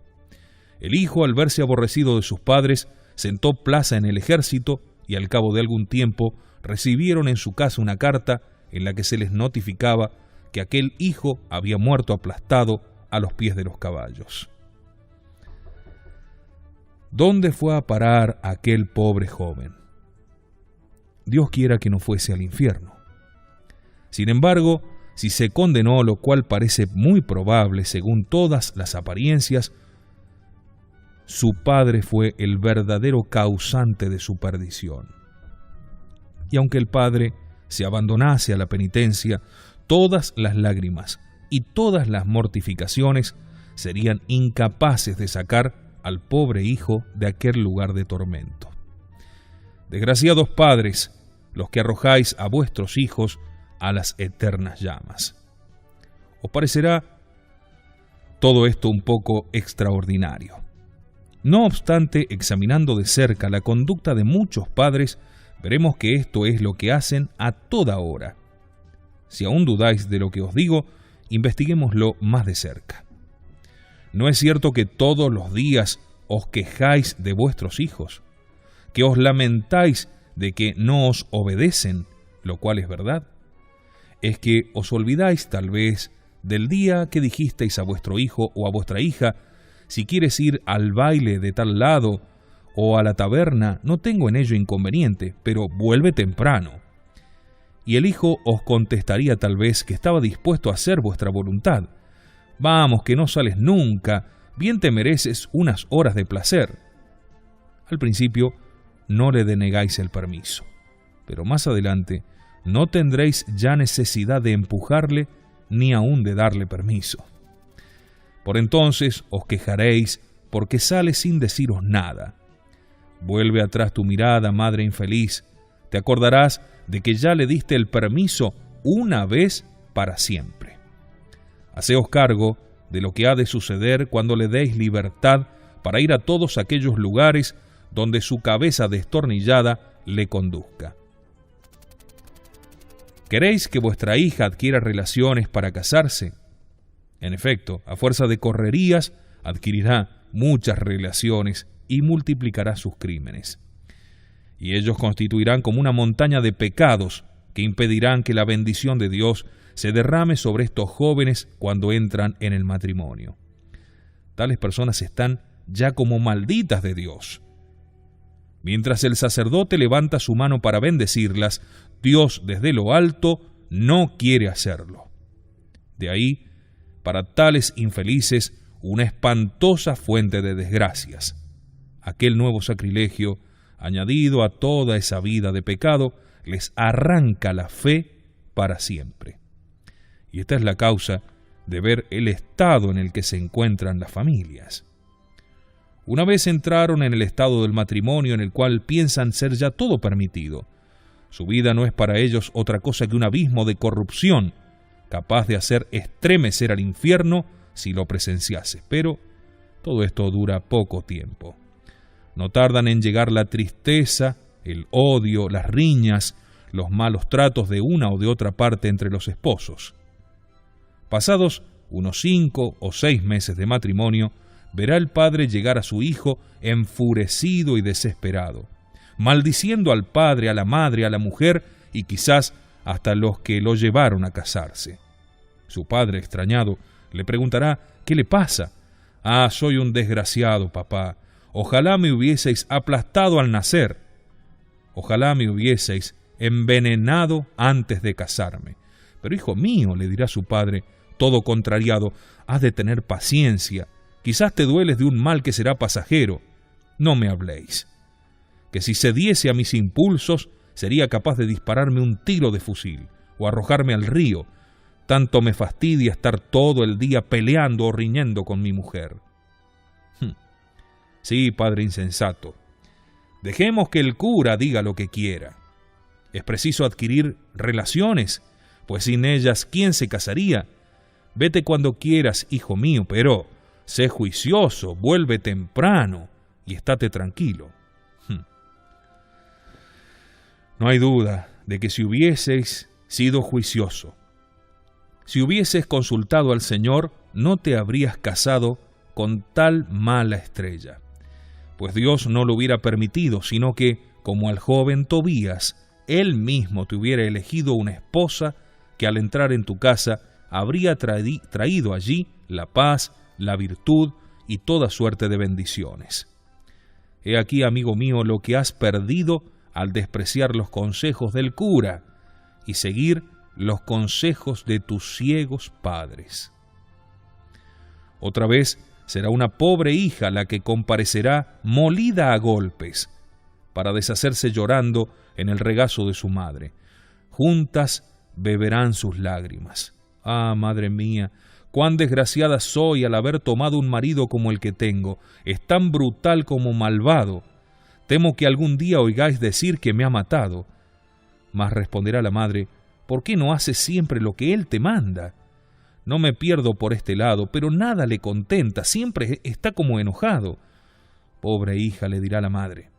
El hijo, al verse aborrecido de sus padres, sentó plaza en el ejército y al cabo de algún tiempo recibieron en su casa una carta en la que se les notificaba que aquel hijo había muerto aplastado a los pies de los caballos. ¿Dónde fue a parar aquel pobre joven? Dios quiera que no fuese al infierno. Sin embargo, si se condenó, lo cual parece muy probable según todas las apariencias, su padre fue el verdadero causante de su perdición. Y aunque el padre se abandonase a la penitencia, todas las lágrimas y todas las mortificaciones serían incapaces de sacar al pobre hijo de aquel lugar de tormento. Desgraciados padres, los que arrojáis a vuestros hijos a las eternas llamas. Os parecerá todo esto un poco extraordinario. No obstante, examinando de cerca la conducta de muchos padres, veremos que esto es lo que hacen a toda hora. Si aún dudáis de lo que os digo, investiguémoslo más de cerca. ¿No es cierto que todos los días os quejáis de vuestros hijos? ¿Que os lamentáis de que no os obedecen, lo cual es verdad? Es que os olvidáis tal vez del día que dijisteis a vuestro hijo o a vuestra hija: si quieres ir al baile de tal lado o a la taberna, no tengo en ello inconveniente, pero vuelve temprano. Y el hijo os contestaría tal vez que estaba dispuesto a hacer vuestra voluntad. Vamos, que no sales nunca, bien te mereces unas horas de placer. Al principio no le denegáis el permiso, pero más adelante no tendréis ya necesidad de empujarle ni aun de darle permiso. Por entonces os quejaréis porque sale sin deciros nada. Vuelve atrás tu mirada, madre infeliz. Te acordarás de que ya le diste el permiso una vez para siempre. Haceos cargo de lo que ha de suceder cuando le deis libertad para ir a todos aquellos lugares donde su cabeza destornillada le conduzca. ¿Queréis que vuestra hija adquiera relaciones para casarse? En efecto, a fuerza de correrías, adquirirá muchas relaciones y multiplicará sus crímenes. Y ellos constituirán como una montaña de pecados que impedirán que la bendición de Dios se derrame sobre estos jóvenes cuando entran en el matrimonio. Tales personas están ya como malditas de Dios. Mientras el sacerdote levanta su mano para bendecirlas, Dios desde lo alto no quiere hacerlo. De ahí, para tales infelices, una espantosa fuente de desgracias. Aquel nuevo sacrilegio, añadido a toda esa vida de pecado, les arranca la fe para siempre. Y esta es la causa de ver el estado en el que se encuentran las familias. Una vez entraron en el estado del matrimonio en el cual piensan ser ya todo permitido. Su vida no es para ellos otra cosa que un abismo de corrupción, capaz de hacer estremecer al infierno si lo presenciase. Pero todo esto dura poco tiempo. No tardan en llegar la tristeza, el odio, las riñas, los malos tratos de una o de otra parte entre los esposos. Pasados unos 5 o 6 meses de matrimonio, verá el padre llegar a su hijo enfurecido y desesperado, maldiciendo al padre, a la madre, a la mujer y quizás hasta los que lo llevaron a casarse. Su padre, extrañado, le preguntará: ¿qué le pasa? Ah, soy un desgraciado, papá. Ojalá me hubieseis aplastado al nacer. Ojalá me hubieseis envenenado antes de casarme. Pero hijo mío, le dirá su padre, todo contrariado, has de tener paciencia. Quizás te dueles de un mal que será pasajero. No me habléis. Que si cediese a mis impulsos, sería capaz de dispararme un tiro de fusil o arrojarme al río. Tanto me fastidia estar todo el día peleando o riñendo con mi mujer. Sí, padre insensato. Dejemos que el cura diga lo que quiera. Es preciso adquirir relaciones, pues sin ellas, ¿quién se casaría? Vete cuando quieras, hijo mío, pero sé juicioso, vuelve temprano y estate tranquilo. No hay duda de que si hubieses sido juicioso, si hubieses consultado al Señor, no te habrías casado con tal mala estrella, pues Dios no lo hubiera permitido, sino que, como al joven Tobías, Él mismo te hubiera elegido una esposa que al entrar en tu casa habría traído allí la paz, la virtud y toda suerte de bendiciones. He aquí, amigo mío, lo que has perdido al despreciar los consejos del cura y seguir los consejos de tus ciegos padres. Otra vez será una pobre hija la que comparecerá molida a golpes para deshacerse llorando en el regazo de su madre. Juntas beberán sus lágrimas. Ah, madre mía, cuán desgraciada soy al haber tomado un marido como el que tengo. Es tan brutal como malvado. Temo que algún día oigáis decir que me ha matado. Mas responderá la madre: ¿por qué no haces siempre lo que él te manda? No me pierdo por este lado, pero nada le contenta, siempre está como enojado. Pobre hija, le dirá la madre,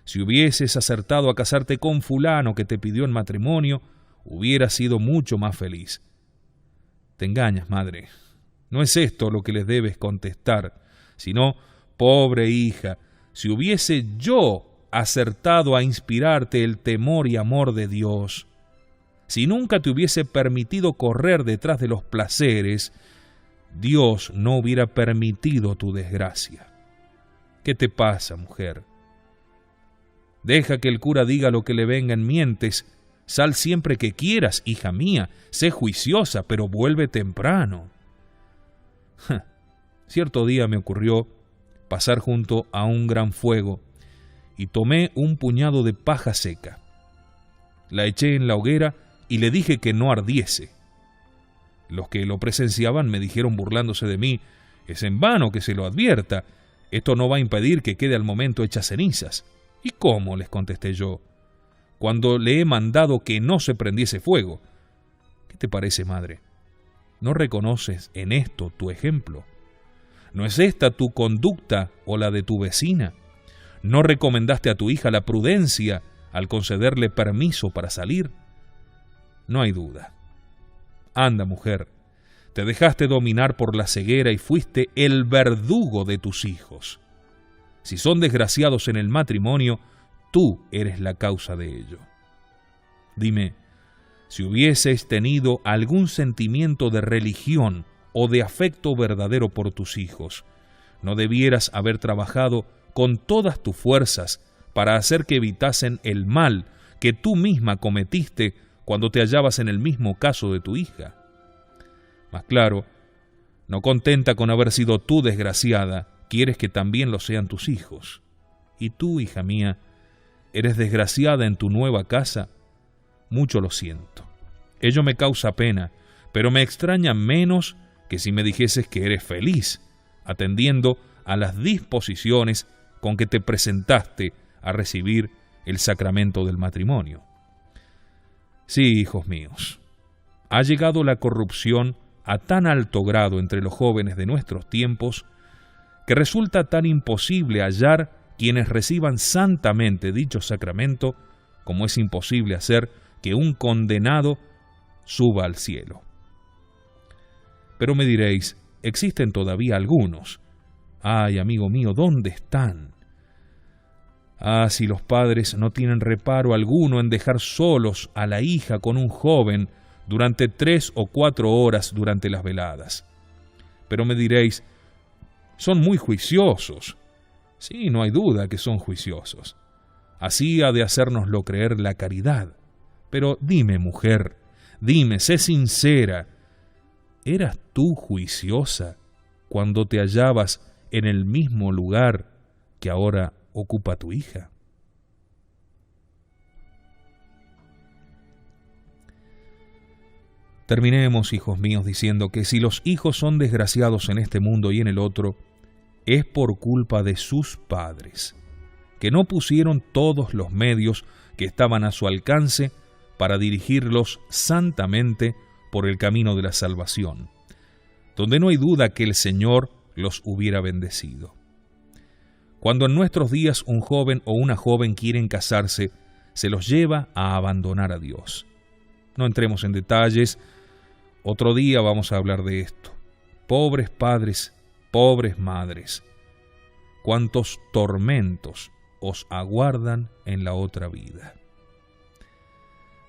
si hubieses acertado a casarte con fulano que te pidió en matrimonio, hubieras sido mucho más feliz. Te engañas, madre. No es esto lo que les debes contestar, sino: pobre hija, si hubiese yo acertado a inspirarte el temor y amor de Dios, si nunca te hubiese permitido correr detrás de los placeres, Dios no hubiera permitido tu desgracia. ¿Qué te pasa, mujer? Deja que el cura diga lo que le venga en mientes. Sal siempre que quieras, hija mía. Sé juiciosa, pero vuelve temprano. Cierto día me ocurrió pasar junto a un gran fuego y tomé un puñado de paja seca. La eché en la hoguera y le dije que no ardiese. Los que lo presenciaban me dijeron burlándose de mí: es en vano que se lo advierta, esto no va a impedir que quede al momento hecha cenizas. ¿Y cómo?, les contesté yo, cuando le he mandado que no se prendiese fuego. ¿Qué te parece, madre? ¿No reconoces en esto tu ejemplo? ¿No es esta tu conducta o la de tu vecina? ¿No recomendaste a tu hija la prudencia al concederle permiso para salir? No hay duda. Anda, mujer, te dejaste dominar por la ceguera y fuiste el verdugo de tus hijos. Si son desgraciados en el matrimonio, tú eres la causa de ello. Dime, si hubieses tenido algún sentimiento de religión o de afecto verdadero por tus hijos, ¿no debieras haber trabajado con todas tus fuerzas para hacer que evitasen el mal que tú misma cometiste cuando te hallabas en el mismo caso de tu hija? Mas claro, no contenta con haber sido tú desgraciada, quieres que también lo sean tus hijos. Y tú, hija mía, ¿eres desgraciada en tu nueva casa? Mucho lo siento. Ello me causa pena, pero me extraña menos que si me dijeses que eres feliz, atendiendo a las disposiciones con que te presentaste a recibir el sacramento del matrimonio. Sí, hijos míos, ha llegado la corrupción a tan alto grado entre los jóvenes de nuestros tiempos que resulta tan imposible hallar quienes reciban santamente dicho sacramento como es imposible hacer que un condenado suba al cielo. Pero me diréis, existen todavía algunos. Ay, amigo mío, ¿dónde están? Ah, si los padres no tienen reparo alguno en dejar solos a la hija con un joven durante 3 o 4 horas durante las veladas. Pero me diréis, son muy juiciosos. Sí, no hay duda que son juiciosos. Así ha de hacérnoslo creer la caridad. Pero dime, mujer, dime, sé sincera, ¿eras tú juiciosa cuando te hallabas en el mismo lugar que ahora ocupa tu hija? Terminemos, hijos míos, diciendo que si los hijos son desgraciados en este mundo y en el otro, es por culpa de sus padres, que no pusieron todos los medios que estaban a su alcance para dirigirlos santamente por el camino de la salvación, donde no hay duda que el Señor los hubiera bendecido. Cuando en nuestros días un joven o una joven quieren casarse, se los lleva a abandonar a Dios. No entremos en detalles, otro día vamos a hablar de esto. Pobres padres, pobres madres, cuántos tormentos os aguardan en la otra vida.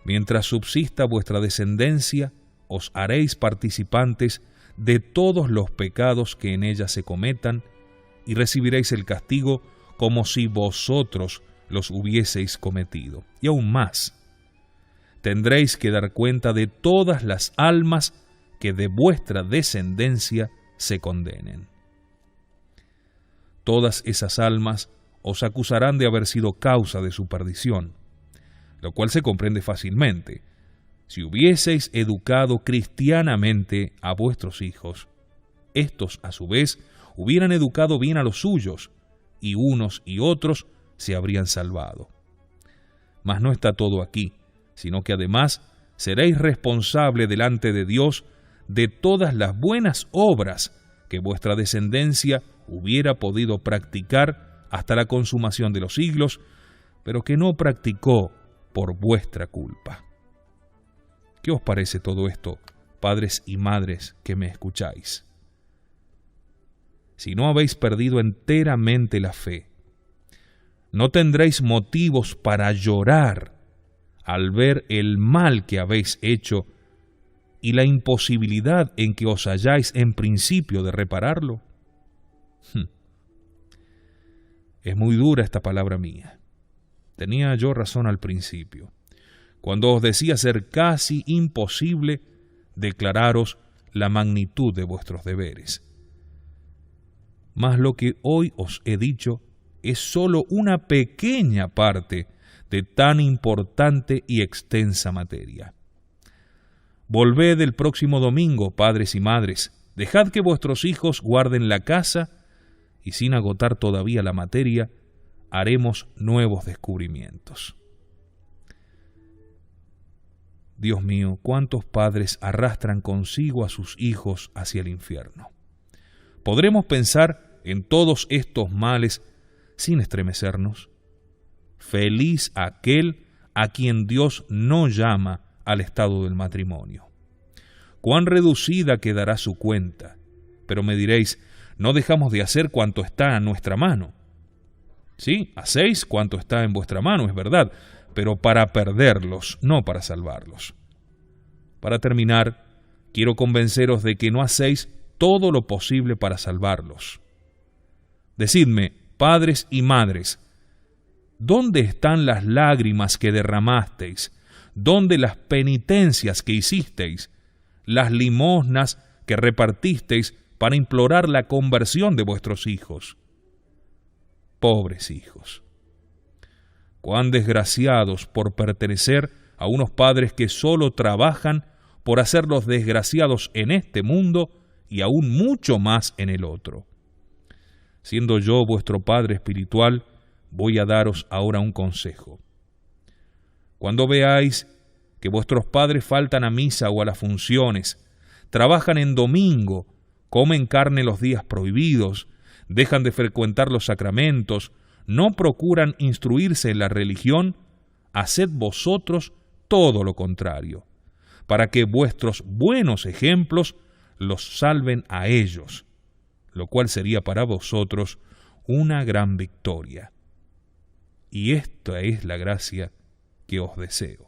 Mientras subsista vuestra descendencia, os haréis participantes de todos los pecados que en ella se cometan, y recibiréis el castigo como si vosotros los hubieseis cometido. Y aún más, tendréis que dar cuenta de todas las almas que de vuestra descendencia se condenen. Todas esas almas os acusarán de haber sido causa de su perdición, lo cual se comprende fácilmente. Si hubieseis educado cristianamente a vuestros hijos, estos a su vez hubieran educado bien a los suyos, y unos y otros se habrían salvado. Mas no está todo aquí, sino que además seréis responsable delante de Dios de todas las buenas obras que vuestra descendencia hubiera podido practicar hasta la consumación de los siglos, pero que no practicó por vuestra culpa. ¿Qué os parece todo esto, padres y madres que me escucháis? Si no habéis perdido enteramente la fe, no tendréis motivos para llorar al ver el mal que habéis hecho y la imposibilidad en que os halláis en principio de repararlo. Es muy dura esta palabra mía. Tenía yo razón al principio, cuando os decía ser casi imposible declararos la magnitud de vuestros deberes. Mas lo que hoy os he dicho es sólo una pequeña parte de tan importante y extensa materia. Volved el próximo domingo, padres y madres, dejad que vuestros hijos guarden la casa, y sin agotar todavía la materia, haremos nuevos descubrimientos. Dios mío, cuántos padres arrastran consigo a sus hijos hacia el infierno. ¿Podremos pensar en todos estos males sin estremecernos? Feliz aquel a quien Dios no llama al estado del matrimonio. Cuán reducida quedará su cuenta. Pero me diréis, no dejamos de hacer cuanto está a nuestra mano. Sí, hacéis cuanto está en vuestra mano, es verdad, pero para perderlos, no para salvarlos. Para terminar, quiero convenceros de que no hacéis todo lo posible para salvarlos. Decidme, padres y madres, ¿dónde están las lágrimas que derramasteis? ¿Dónde las penitencias que hicisteis? ¿Las limosnas que repartisteis para implorar la conversión de vuestros hijos? Pobres hijos. Cuán desgraciados por pertenecer a unos padres que solo trabajan por hacerlos desgraciados en este mundo y aún mucho más en el otro. Siendo yo vuestro Padre espiritual, voy a daros ahora un consejo. Cuando veáis que vuestros padres faltan a misa o a las funciones, trabajan en domingo, comen carne los días prohibidos, dejan de frecuentar los sacramentos, no procuran instruirse en la religión, haced vosotros todo lo contrario, para que vuestros buenos ejemplos los salven a ellos, lo cual sería para vosotros una gran victoria. Y esta es la gracia que os deseo.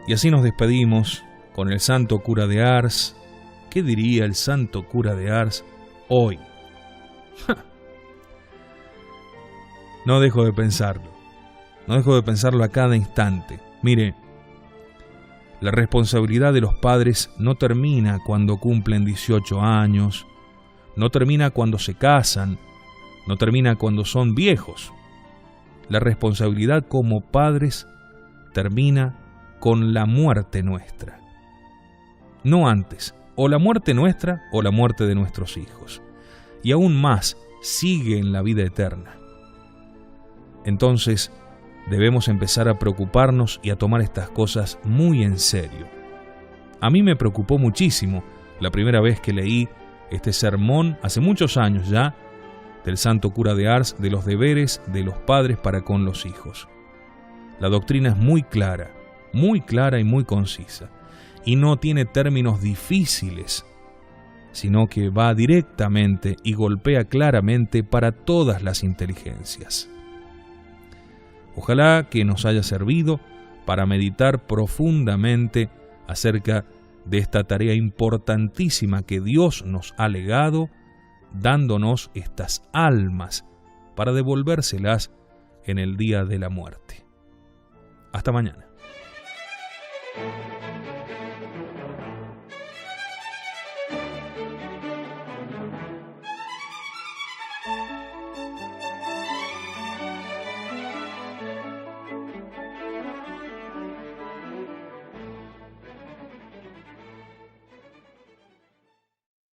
Y así nos despedimos con el santo cura de Ars. ¿Qué diría el santo cura de Ars hoy? No dejo de pensarlo. No dejo de pensarlo a cada instante. Mire, la responsabilidad de los padres no termina cuando cumplen 18 años, no termina cuando se casan, no termina cuando son viejos. La responsabilidad como padres termina con la muerte nuestra. No antes, o la muerte nuestra o la muerte de nuestros hijos. Y aún más, sigue en la vida eterna. Entonces, debemos empezar a preocuparnos y a tomar estas cosas muy en serio. A mí me preocupó muchísimo la primera vez que leí este sermón, hace muchos años ya, del santo cura de Ars, de los deberes de los padres para con los hijos. La doctrina es muy clara y muy concisa, y no tiene términos difíciles, sino que va directamente y golpea claramente para todas las inteligencias. Ojalá que nos haya servido para meditar profundamente acerca de esta tarea importantísima que Dios nos ha legado, dándonos estas almas para devolvérselas en el día de la muerte. Hasta mañana.